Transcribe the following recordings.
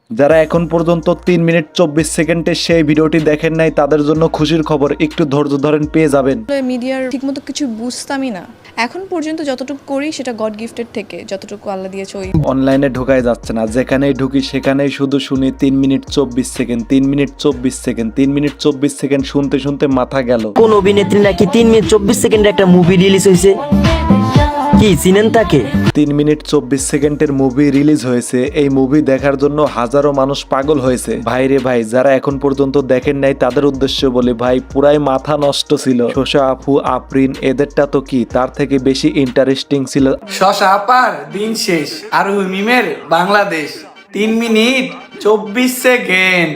যারা এখন পর্যন্ত 3 মিনিট 24 সেকেন্ডে সেই ভিডিওটি দেখেন নাই তাদের জন্য খুশির খবর, একটু ধৈর্য ধরেন পেয়ে যাবেন। মিডিয়ার ঠিকমতো কিছু বুঝতামই না, এখন পর্যন্ত যতটুকু করি সেটা গড গিফটেড থেকে যতটুকু আল্লাহ দিয়েছে ওই। অনলাইনে ঢোকাই যাচ্ছে না, যেখানেই ঢুকি সেখানেই শুধু শুনি 3 minute 24 second, 3 minute 24 second, 3 minute 24 second, শুনতে শুনতে মাথা গেল। কোন অভিনেত্রী নাকি 3 মিনিট 24 সেকেন্ডের একটা মুভি রিলিজ হয়েছে, কি চিনেন তাকে? 3 মিনিট 24 সেকেন্ডের মুভি রিলিজ হয়েছে, এই মুভি দেখার জন্য হাজারো মানুষ পাগল হয়েছে। ভাই রে ভাই, যারা এখন পর্যন্ত দেখেন নাই তাদের উদ্দেশ্য বলি, ভাই পুরাই মাথা নষ্ট ছিল। শোষা আপু, আফরিন, এদেরটা তো কি তার থেকে বেশি ইন্টারেস্টিং ছিল। শশা আপার দিন শেষ আর মিমের বাংলাদেশ 3 মিনিট 24 সেকেন্ড।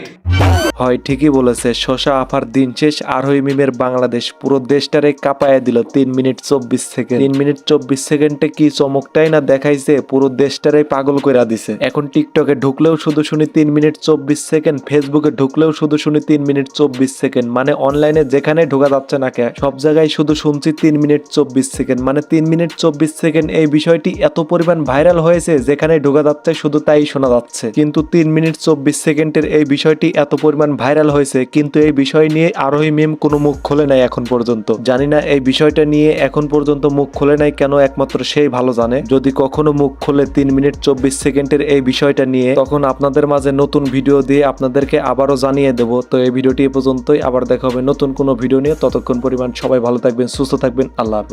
হয় ঠিকই বলেছে, শশা আফার দিন শেষ আর মিমের বাংলাদেশ পুরো দেশটারে কাঁপায় দিল 3 মিনিট 24 সেকেন্ড। 3 মিনিট 24 সেকেন্ডে কি চমকটাই না দেখাইছে, পুরো দেশটারে পাগল কইরা দিছে। এখন টিকটকে ঢুকলেও শুধু শুনি 3 মিনিট 24 সেকেন্ড, ফেসবুকে ঢুকলেও শুধু শুনি 3 মিনিট 24 সেকেন্ড। মানে অনলাইনে যেখানে ঢোকা যাচ্ছে না কে, সব জায়গায় শুধু শুনছি 3 মিনিট 24 সেকেন্ড। মানে 3 মিনিট 24 সেকেন্ড এই বিষয়টি এত পরিমাণ ভাইরাল হয়েছে, যেখানে ঢোকা যাচ্ছে শুধু তাই শোনা যাচ্ছে। কিন্তু 3 মিনিট 24 সেকেন্ডের এই বিষয়টি এত পরিমাণ ভাইরাল হয়েছে, কিন্তু এই বিষয় নিয়ে আরোহী মিম কোনো মুখ খোলে নাই এখন পর্যন্ত। জানি না এই বিষয়টা নিয়ে এখন পর্যন্ত মুখ খোলে নাই কেন, একমাত্র সেই ভালো জানে। যদি কখনো মুখ খোলে 3 মিনিট 24 সেকেন্ডের এই বিষয়টা নিয়ে, তখন আপনাদের মাঝে নতুন ভিডিও দিয়ে আপনাদেরকে আবারও জানিয়ে দেব। তো এই ভিডিওটি এ পর্যন্তই, আবার দেখা হবে নতুন কোনো ভিডিও নিয়ে। ততক্ষণ পরিমাণ সবাই ভালো থাকবেন, সুস্থ থাকবেন, আল্লাহ হাফেজ।